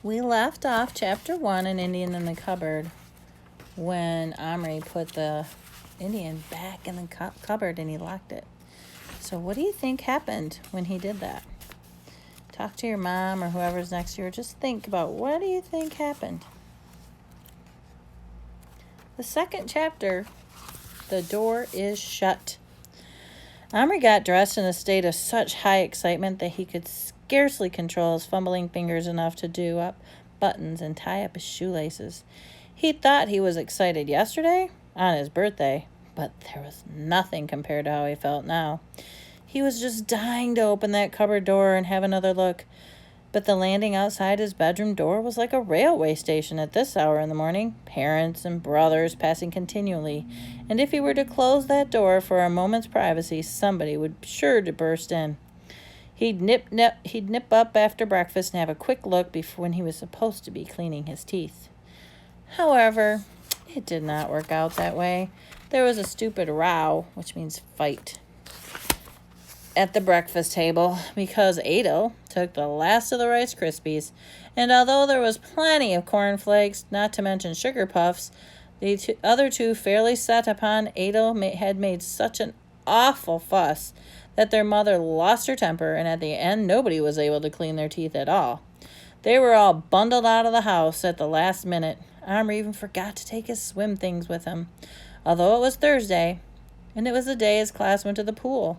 We left off chapter 1, An Indian in the Cupboard, when Omri put the Indian back in the cupboard and he locked it. So what do you think happened when he did that? Talk to your mom or whoever's next to you, or just think about what do you think happened? The second chapter, the door is shut. Omri got dressed in a state of such high excitement that he could scarcely control his fumbling fingers enough to do up buttons and tie up his shoelaces. He thought he was excited yesterday, on his birthday, but there was nothing compared to how he felt now. He was just dying to open that cupboard door and have another look, but the landing outside his bedroom door was like a railway station at this hour in the morning, parents and brothers passing continually, and if he were to close that door for a moment's privacy, somebody would be sure to burst in. He'd nip up after breakfast and have a quick look before when he was supposed to be cleaning his teeth. However, it did not work out that way. There was a stupid row, which means fight, at the breakfast table because Adel took the last of the Rice Krispies, and although there was plenty of cornflakes, not to mention sugar puffs, the other two fairly set upon Adel had made such an awful fuss that their mother lost her temper, and at the end nobody was able to clean their teeth at all. They were all bundled out of the house at the last minute. Omri even forgot to take his swim things with him, although it was Thursday, and it was the day his class went to the pool.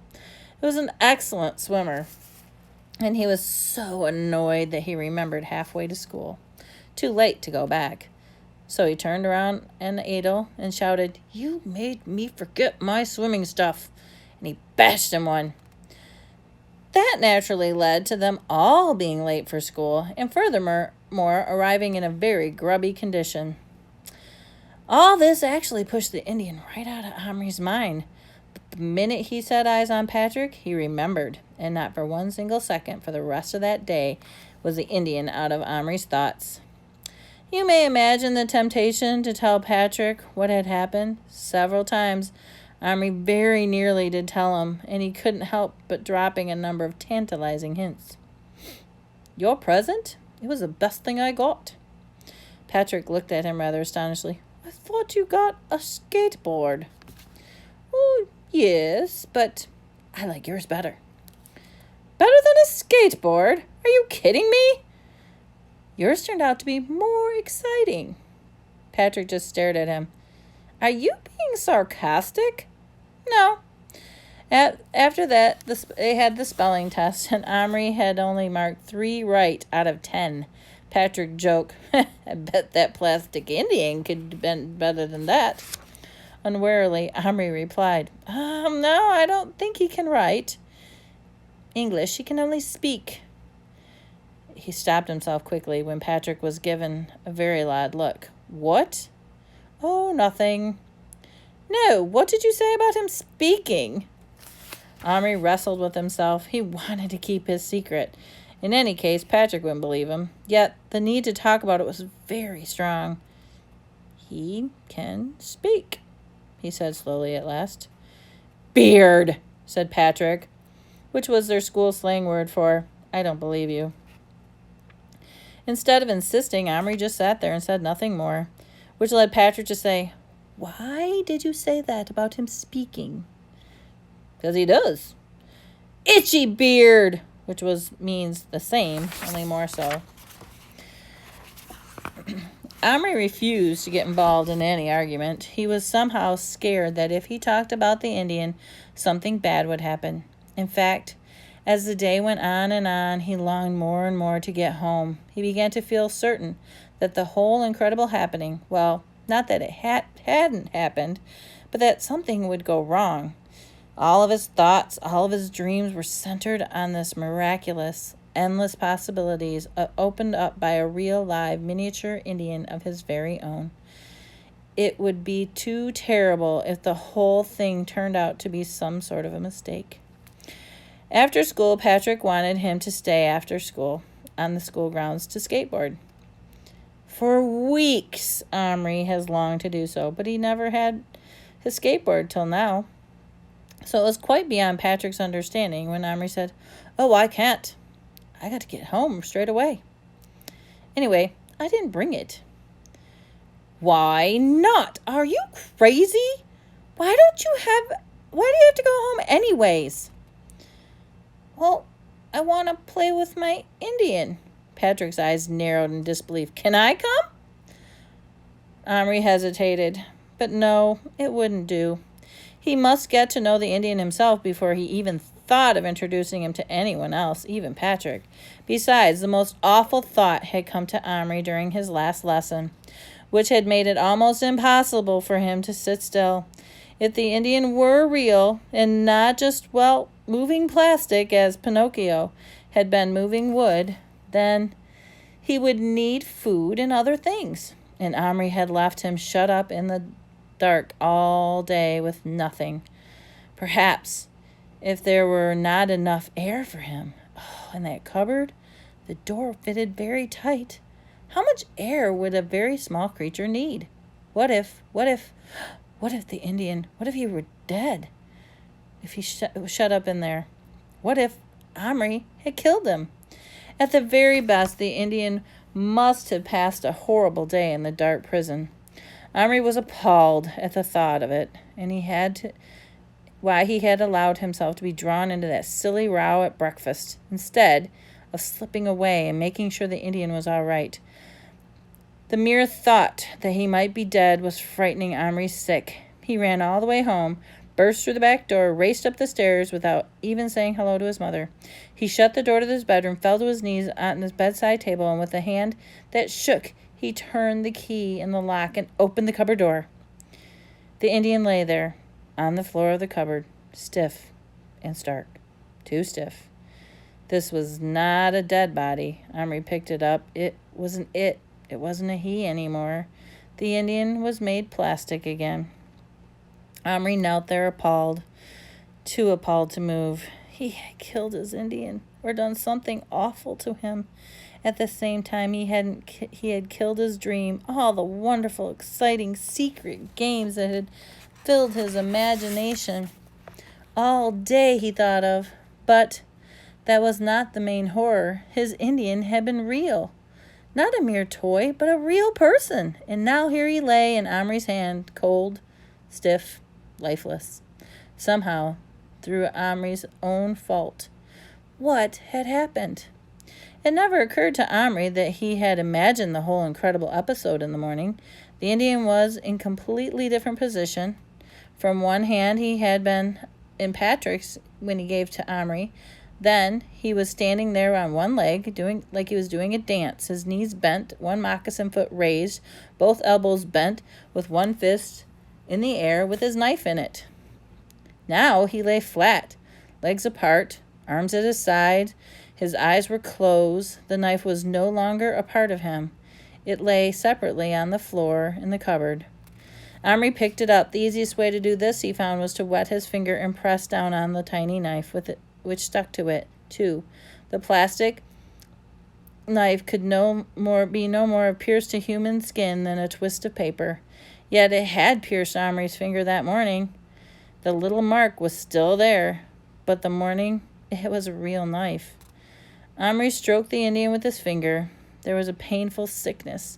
He was an excellent swimmer, and he was so annoyed that he remembered halfway to school. Too late to go back. So he turned around and Adel and shouted, "You made me forget my swimming stuff," and he bashed him one. That naturally led to them all being late for school, and furthermore, arriving in a very grubby condition. All this actually pushed the Indian right out of Omri's mind. The minute he set eyes on Patrick, he remembered, and not for one single second for the rest of that day was the Indian out of Omri's thoughts. You may imagine the temptation to tell Patrick what had happened. Several times, Omri very nearly did tell him, and he couldn't help but dropping a number of tantalizing hints. "Your present? It was the best thing I got." Patrick looked at him rather astonishedly. "I thought you got a skateboard." "Oh, yes, but I like yours better." "Better than a skateboard? Are you kidding me?" "Yours turned out to be more exciting." Patrick just stared at him. "Are you being sarcastic?" "No." After that, they had the spelling test, and Omri had only marked 3 right out of 10. Patrick joked, "I bet that plastic Indian could have been better than that." Unwarily, Omri replied, "No, I don't think he can write. English, he can only speak." He stopped himself quickly when Patrick was given a very loud look. "What?" "Oh, nothing." "No, what did you say about him speaking?" Omri wrestled with himself. He wanted to keep his secret. In any case, Patrick wouldn't believe him. Yet the need to talk about it was very strong. "He can speak," he said slowly at last. "Beard," said Patrick, which was their school slang word for, "I don't believe you." Instead of insisting, Omri just sat there and said nothing more, which led Patrick to say, "Why did you say that about him speaking?" "Because he does." "Itchy beard," which means the same, only more so. Omri refused to get involved in any argument. He was somehow scared that if he talked about the Indian, something bad would happen. In fact, as the day went on, he longed more and more to get home. He began to feel certain that the whole incredible happening, well, not that it hadn't happened, but that something would go wrong. All of his thoughts, all of his dreams were centered on this miraculous, endless possibilities opened up by a real, live, miniature Indian of his very own. It would be too terrible if the whole thing turned out to be some sort of a mistake. After school, Patrick wanted him to stay after school on the school grounds to skateboard. For weeks, Omri has longed to do so, but he never had his skateboard till now. So it was quite beyond Patrick's understanding when Omri said, "Oh, I can't. I got to get home straight away." Anyway, I didn't bring it. Why not? Are you crazy? Why do you have to go home anyways? Well, I want to play with my Indian. Patrick's eyes narrowed in disbelief. Can I come? Omri hesitated, but no, it wouldn't do. He must get to know the Indian himself before he even thought of introducing him to anyone else, even Patrick. Besides, the most awful thought had come to Omri during his last lesson, which had made it almost impossible for him to sit still. If the Indian were real, and not just, well, moving plastic as Pinocchio had been moving wood, then he would need food and other things. And Omri had left him shut up in the dark all day with nothing. Perhaps if there were not enough air for him. Oh, in that cupboard, the door fitted very tight. How much air would a very small creature need? What if the Indian, what if he were dead? If he was shut up in there? What if Omri had killed him? At the very best, the Indian must have passed a horrible day in the dark prison. Omri was appalled at the thought of it, and why he had allowed himself to be drawn into that silly row at breakfast, instead of slipping away and making sure the Indian was all right. The mere thought that he might be dead was frightening Omri sick. He ran all the way home, burst through the back door, raced up the stairs without even saying hello to his mother. He shut the door to his bedroom, fell to his knees on his bedside table, and with a hand that shook, he turned the key in the lock and opened the cupboard door. The Indian lay there, on the floor of the cupboard, stiff and stark. Too stiff. This was not a dead body. Omri picked it up. It wasn't it. It wasn't a he anymore. The Indian was made plastic again. Omri knelt there appalled, too appalled to move. He had killed his Indian, or done something awful to him. At the same time, he had killed his dream, all the wonderful, exciting, secret games that had filled his imagination. All day he thought of, but that was not the main horror. His Indian had been real. Not a mere toy, but a real person. And now here he lay in Omri's hand, cold, stiff, lifeless. Somehow, through Omri's own fault. What had happened? It never occurred to Omri that he had imagined the whole incredible episode in the morning. The Indian was in completely different position. From one hand, he had been in Patrick's when he gave to Omri. Then he was standing there on one leg, doing like he was doing a dance, his knees bent, one moccasin foot raised, both elbows bent, with one fist in the air with his knife in it. Now he lay flat, legs apart, arms at his side. His eyes were closed. The knife was no longer a part of him. It lay separately on the floor in the cupboard. Omri picked it up. The easiest way to do this, he found, was to wet his finger and press down on the tiny knife which stuck to it, too. The plastic knife could no more pierced to human skin than a twist of paper. Yet it had pierced Omri's finger that morning. The little mark was still there, but it was a real knife. Omri stroked the Indian with his finger. There was a painful sickness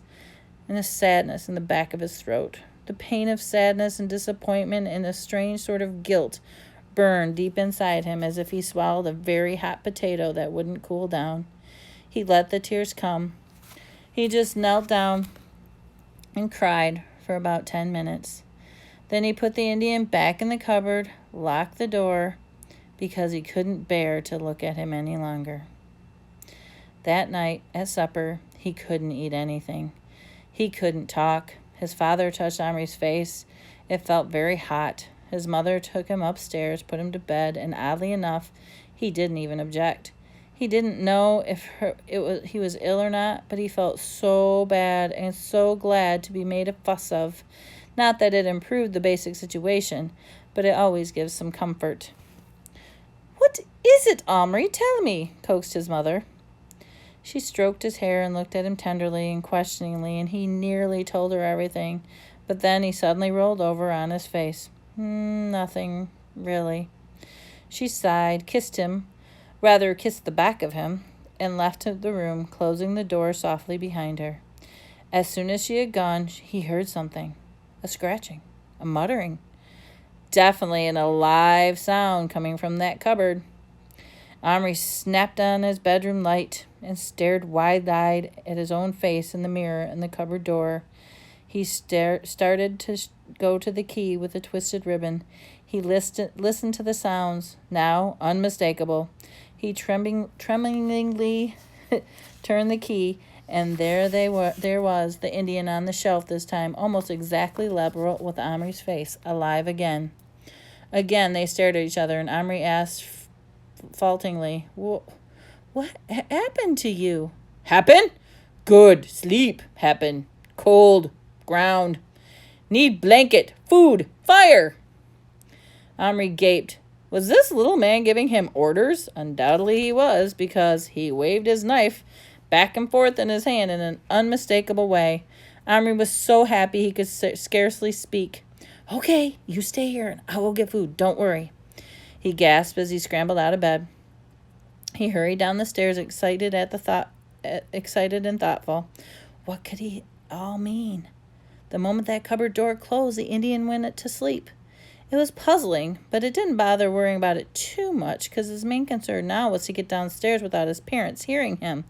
and a sadness in the back of his throat. The pain of sadness and disappointment and a strange sort of guilt burned deep inside him as if he swallowed a very hot potato that wouldn't cool down. He let the tears come. He just knelt down and cried for about 10 minutes. Then he put the Indian back in the cupboard, locked the door, because he couldn't bear to look at him any longer. That night, at supper, he couldn't eat anything. He couldn't talk. His father touched Omri's face. It felt very hot. His mother took him upstairs, put him to bed, and oddly enough, he didn't even object. He didn't know if he was ill or not, but he felt so bad and so glad to be made a fuss of. Not that it improved the basic situation, but it always gives some comfort. "What is it, Omri? Tell me," coaxed his mother. She stroked his hair and looked at him tenderly and questioningly, and he nearly told her everything, but then he suddenly rolled over on his face. Nothing, really. She sighed, kissed the back of him, and left the room, closing the door softly behind her. As soon as she had gone, he heard something. A scratching, a muttering. Definitely an alive sound coming from that cupboard. Omri snapped on his bedroom light and stared wide-eyed at his own face in the mirror in the cupboard door. He started to go to the key with the twisted ribbon. He listened to the sounds, now unmistakable. He tremblingly turned the key, and there was the Indian on the shelf this time, almost exactly level with Omri's face, alive again. Again they stared at each other, and Omri asked falteringly, "What happened to you?" "Happen? Good. Sleep. Happen. Cold. Ground. Need blanket. Food. Fire." Omri gaped. Was this little man giving him orders? Undoubtedly he was, because he waved his knife back and forth in his hand in an unmistakable way. Omri was so happy he could scarcely speak. "Okay, you stay here and I will get food. Don't worry," he gasped as he scrambled out of bed. He hurried down the stairs, excited and thoughtful. What could he all mean? The moment that cupboard door closed, the Indian went to sleep. It was puzzling, but it didn't bother worrying about it too much, because his main concern now was to get downstairs without his parents hearing him,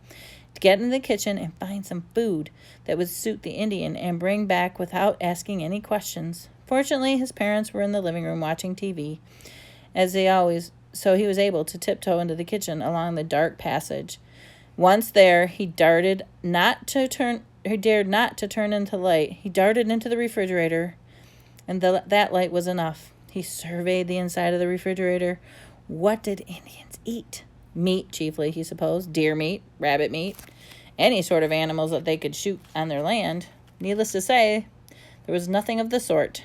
to get into the kitchen and find some food that would suit the Indian and bring back without asking any questions. Fortunately, his parents were in the living room watching TV, as they always, so he was able to tiptoe into the kitchen along the dark passage. Once there, he dared not to turn into light. He darted into the refrigerator, and that light was enough. He surveyed the inside of the refrigerator. What did Indians eat? Meat, chiefly, he supposed. Deer meat, rabbit meat, any sort of animals that they could shoot on their land. Needless to say, there was nothing of the sort.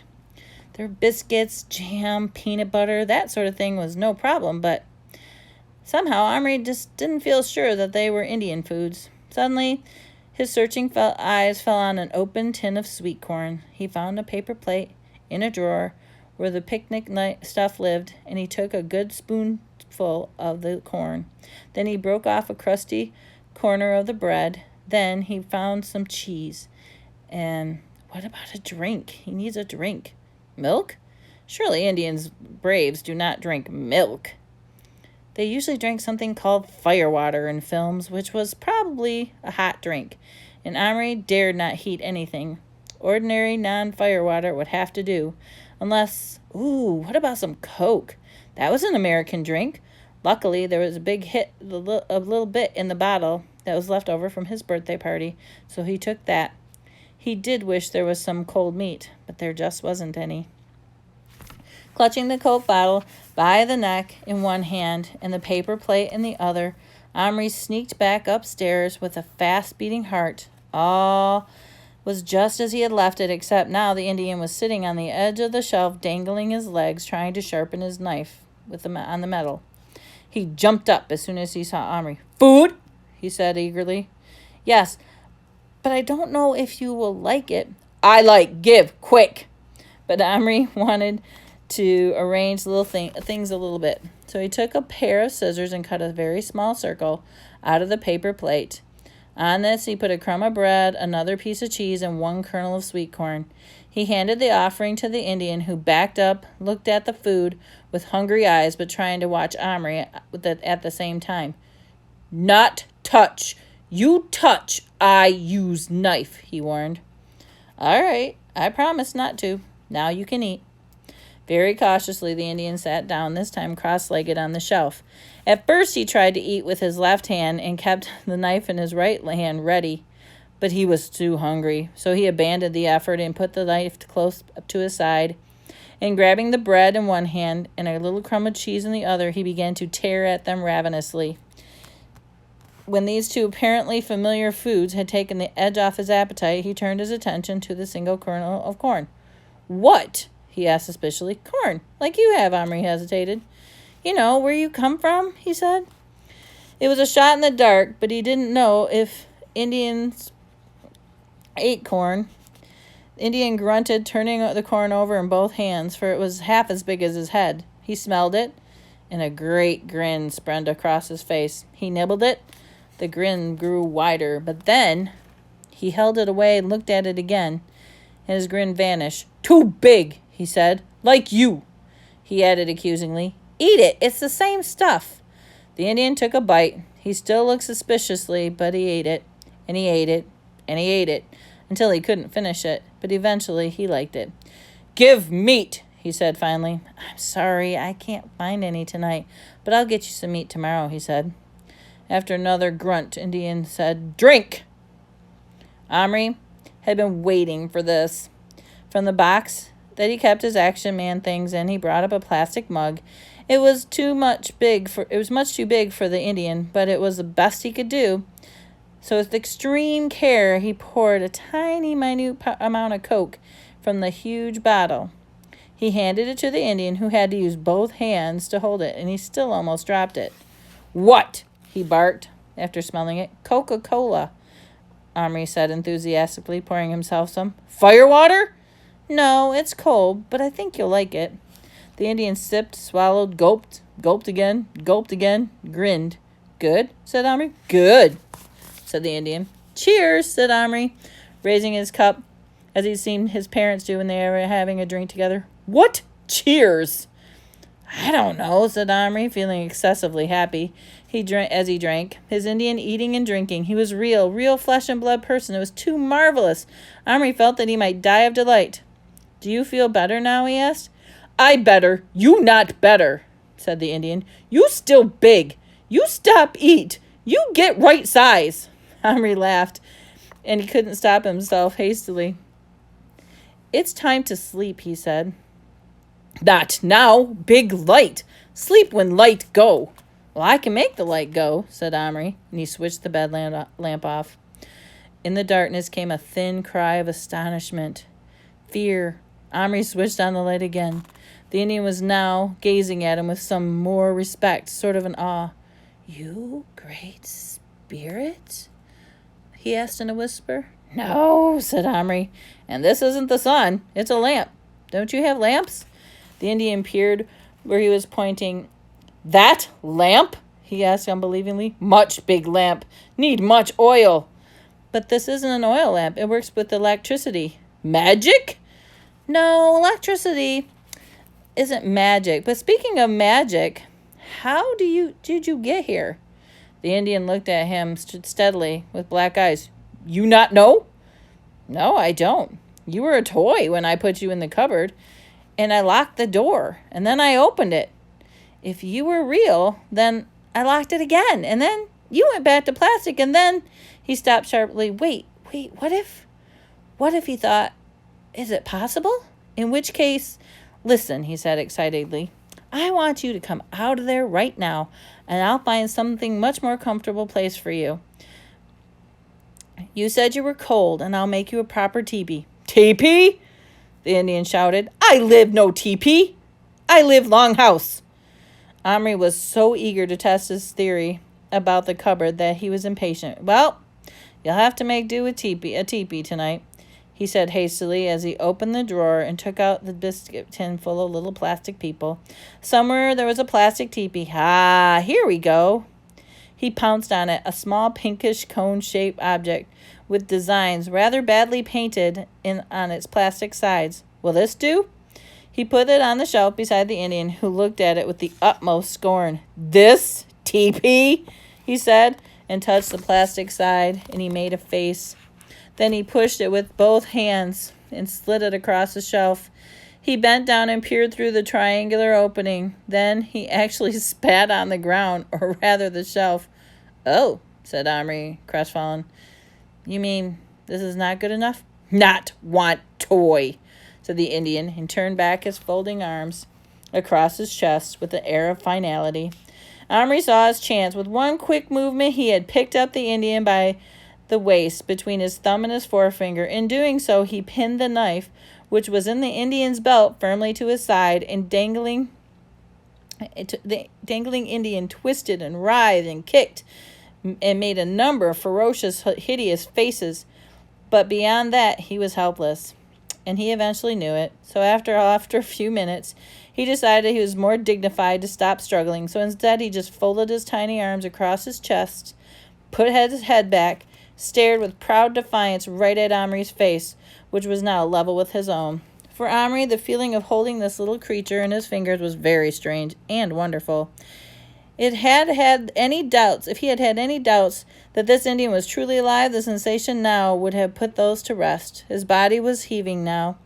Their biscuits, jam, peanut butter, that sort of thing was no problem, but somehow Omri just didn't feel sure that they were Indian foods. Suddenly, his searching eyes fell on an open tin of sweet corn. He found a paper plate in a drawer where the picnic stuff lived, and he took a good spoonful of the corn. Then he broke off a crusty corner of the bread. Then he found some cheese. And what about a drink? He needs a drink. Milk? Surely Indians braves do not drink milk. They usually drank something called firewater in films, which was probably a hot drink, and Omri dared not heat anything. Ordinary non-firewater would have to do, unless, what about some Coke? That was an American drink. Luckily, there was a little bit in the bottle that was left over from his birthday party, so he took that. He did wish there was some cold meat, but there just wasn't any. Clutching the Coke bottle by the neck in one hand and the paper plate in the other, Omri sneaked back upstairs with a fast-beating heart. All was just as he had left it, except now the Indian was sitting on the edge of the shelf, dangling his legs, trying to sharpen his knife on the metal. He jumped up as soon as he saw Omri. "Food?" he said eagerly. "Yes, but I don't know if you will like it." "I like. Give. Quick." But Omri wanted to arrange things a little bit. So he took a pair of scissors and cut a very small circle out of the paper plate. On this he put a crumb of bread, another piece of cheese, and one kernel of sweet corn. He handed the offering to the Indian, who backed up, looked at the food with hungry eyes, but trying to watch Omri at the same time. "Not touch. You touch, I use knife," he warned. "All right, I promise not to. Now you can eat." Very cautiously, the Indian sat down, this time cross-legged on the shelf. At first, he tried to eat with his left hand and kept the knife in his right hand ready, but he was too hungry, so he abandoned the effort and put the knife close up to his side. And grabbing the bread in one hand and a little crumb of cheese in the other, he began to tear at them ravenously. When these two apparently familiar foods had taken the edge off his appetite, he turned his attention to the single kernel of corn. "What?" he asked suspiciously. "Corn, like you have," Omri hesitated. "You know, where you come from," he said. It was a shot in the dark, but he didn't know if Indians ate corn. The Indian grunted, turning the corn over in both hands, for it was half as big as his head. He smelled it, and a great grin spread across his face. He nibbled it, The grin grew wider, but then he held it away and looked at it again, and his grin vanished. "Too big," he said. "Like you," he added accusingly. "Eat it. It's the same stuff." The Indian took a bite. He still looked suspiciously, but he ate it, and he ate it, and he ate it, until he couldn't finish it, but eventually he liked it. "Give meat," he said finally. "I'm sorry, I can't find any tonight, but I'll get you some meat tomorrow," he said. After another grunt, Indian said, "Drink." Omri had been waiting for this. From the box that he kept his Action Man things in, he brought up a plastic mug. It was much too big for the Indian, but it was the best he could do. So with extreme care, he poured a tiny, minute amount of Coke from the huge bottle. He handed it to the Indian, who had to use both hands to hold it, and he still almost dropped it. "What?" he barked after smelling it. "Coca-Cola," Omri said enthusiastically, pouring himself some. "Firewater?" "No, it's cold, but I think you'll like it." The Indian sipped, swallowed, gulped again, grinned. "Good?" said Omri. "Good," said the Indian. "Cheers," said Omri, raising his cup as he'd seen his parents do when they were having a drink together. "What cheers?" "I don't know," said Omri, feeling excessively happy. He drank. His Indian eating and drinking. He was real flesh and blood person. It was too marvelous. Omri felt that he might die of delight. "Do you feel better now?" he asked. "I better. You not better," said the Indian. "You still big. You stop eat. You get right size." Omri laughed, and he couldn't stop himself hastily. "It's time to sleep," he said. "Not now. Big light. Sleep when light go." "Well, I can make the light go," said Omri, and he switched the bed lamp off. In the darkness came a thin cry of astonishment. Fear. Omri switched on the light again. The Indian was now gazing at him with some more respect, sort of an awe. "You great spirit?" he asked in a whisper. "No," said Omri, "and this isn't the sun. It's a lamp. Don't you have lamps?" The Indian peered where he was pointing. "That lamp?" he asked unbelievingly. "Much big lamp. Need much oil." "But this isn't an oil lamp. It works with electricity." "Magic?" "No, electricity isn't magic. But speaking of magic, how did you get here?" The Indian looked at him steadily with black eyes. "You not know?" "No, I don't. You were a toy when I put you in the cupboard, and I locked the door, and then I opened it. If you were real, then I locked it again, and then you went back to plastic, and then..." He stopped sharply. Wait, what if he thought, is it possible? In which case, listen, he said excitedly. I want you to come out of there right now, and I'll find something much more comfortable place for you. You said you were cold, and I'll make you a proper teepee. "Teepee?" the Indian shouted. "I live no teepee. I live longhouse." Omri was so eager to test his theory about the cupboard that he was impatient. "Well, you'll have to make do with a teepee tonight," he said hastily as he opened the drawer and took out the biscuit tin full of little plastic people. Somewhere there was a plastic teepee. "Ah, here we go." He pounced on it, a small pinkish cone-shaped object with designs rather badly painted on its plastic sides. "Will this do?" He put it on the shelf beside the Indian, who looked at it with the utmost scorn. "This teepee?" he said, and touched the plastic side, and he made a face. Then he pushed it with both hands and slid it across the shelf. He bent down and peered through the triangular opening. Then he actually spat on the ground, or rather the shelf. "Oh," said Omri, crestfallen. "You mean this is not good enough?" "Not want toy," said the Indian, and turned back his folding arms across his chest with an air of finality. Omri saw his chance. With one quick movement, he had picked up the Indian by the waist between his thumb and his forefinger. In doing so, he pinned the knife, which was in the Indian's belt, firmly to his side, and the dangling Indian twisted and writhed and kicked and made a number of ferocious, hideous faces. But beyond that, he was helpless, and he eventually knew it. So after a few minutes, he decided he was more dignified to stop struggling. So instead, he just folded his tiny arms across his chest, put his head back, stared with proud defiance right at Omri's face, which was now level with his own. For Omri, the feeling of holding this little creature in his fingers was very strange and wonderful. If he had had any doubts that this Indian was truly alive, the sensation now would have put those to rest. His body was heaving now,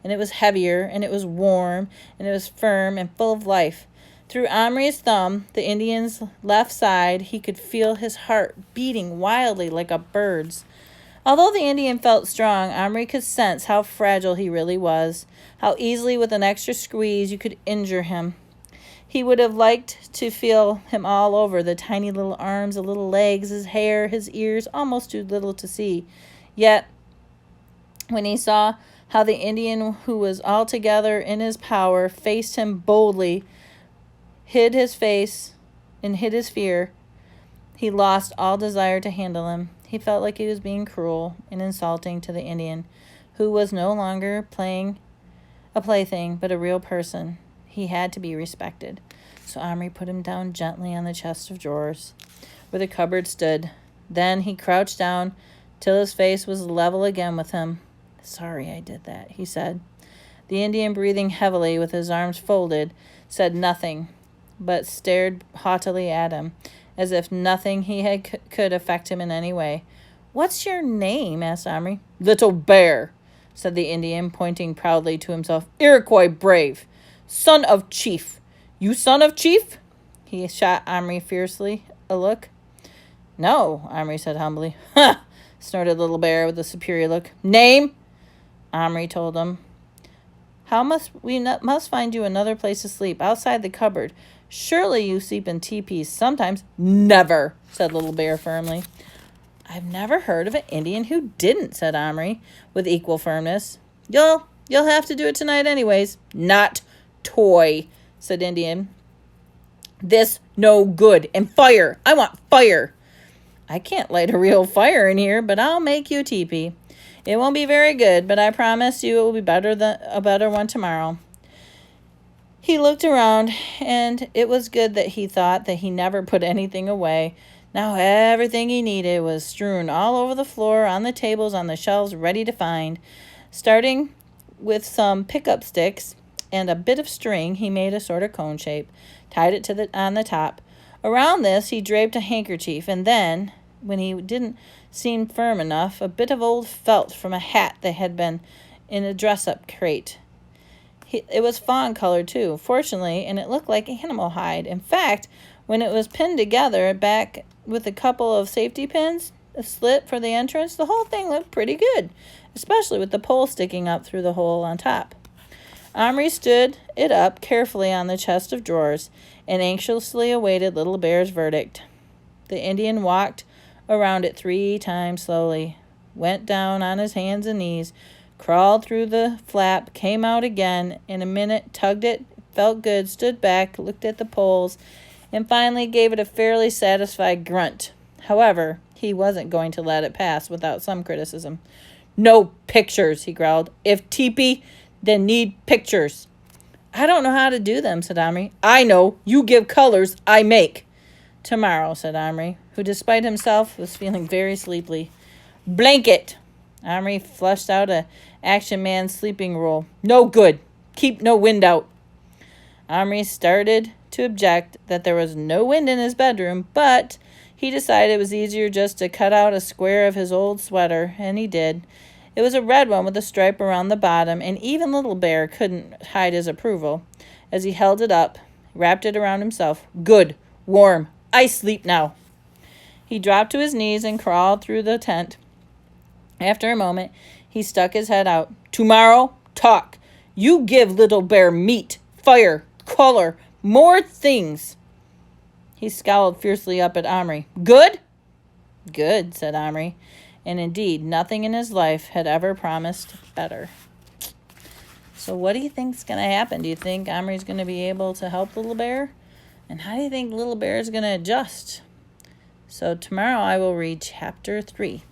and it was heavier, and it was warm, and it was firm and full of life. Through Omri's thumb, the Indian's left side, he could feel his heart beating wildly like a bird's. Although the Indian felt strong, Omri could sense how fragile he really was, how easily with an extra squeeze you could injure him. He would have liked to feel him all over, the tiny little arms, the little legs, his hair, his ears, almost too little to see. Yet, when he saw how the Indian, who was altogether in his power, faced him boldly, hid his face, and hid his fear, he lost all desire to handle him. He felt like he was being cruel and insulting to the Indian, who was no longer a plaything, but a real person. He had to be respected. So Omri put him down gently on the chest of drawers, where the cupboard stood. Then he crouched down till his face was level again with him. "Sorry I did that," he said. The Indian, breathing heavily with his arms folded, said nothing, but stared haughtily at him, as if nothing he had could affect him in any way. "What's your name?" asked Omri. "Little Bear," said the Indian, pointing proudly to himself. "Iroquois brave. Son of chief. You son of chief?" He shot Omri fiercely a look. "No," Omri said humbly. "Ha!" snorted Little Bear with a superior look. "Name?" Omri told him. We must find you another place to sleep, outside the cupboard. Surely you sleep in teepees sometimes." "Never," said Little Bear firmly. "I've never heard of an Indian who didn't," said Omri with equal firmness. You'll have to do it tonight anyways." "Not toy," said Indian. "This no good. And fire. I want fire." "I can't light a real fire in here, but I'll make you a teepee. It won't be very good, but I promise you it will be a better one tomorrow." He looked around, and it was good that he thought that he never put anything away. Now everything he needed was strewn all over the floor, on the tables, on the shelves, ready to find. Starting with some pickup sticks and a bit of string, he made a sort of cone shape, tied it on the top. Around this he draped a handkerchief, and then, when he didn't seem firm enough, a bit of old felt from a hat that had been in a dress-up crate. It was fawn-colored, too, fortunately, and it looked like animal hide. In fact, when it was pinned together back with a couple of safety pins, a slit for the entrance, the whole thing looked pretty good, especially with the pole sticking up through the hole on top. Omri stood it up carefully on the chest of drawers and anxiously awaited Little Bear's verdict. The Indian walked around it 3 times slowly, went down on his hands and knees, crawled through the flap, came out again in a minute, tugged it, felt good, stood back, looked at the poles, and finally gave it a fairly satisfied grunt. However, he wasn't going to let it pass without some criticism. "No pictures," he growled. "If teepee, then need pictures." "I don't know how to do them," said Omri. "I know. You give colors, I make." "Tomorrow," said Omri, who despite himself was feeling very sleepy. "Blanket." Omri flushed out a Action Man sleeping rule. "No good. Keep no wind out." Omri started to object that there was no wind in his bedroom, but he decided it was easier just to cut out a square of his old sweater, and he did. It was a red one with a stripe around the bottom, and even Little Bear couldn't hide his approval as he held it up, wrapped it around himself. "Good. Warm. I sleep now." He dropped to his knees and crawled through the tent. After a moment, he stuck his head out. "Tomorrow, talk. You give Little Bear meat, fire, color, more things." He scowled fiercely up at Omri. "Good?" "Good," said Omri. And indeed, nothing in his life had ever promised better. So what do you think's going to happen? Do you think Omri's going to be able to help Little Bear? And how do you think Little Bear is going to adjust? So tomorrow I will read chapter 3.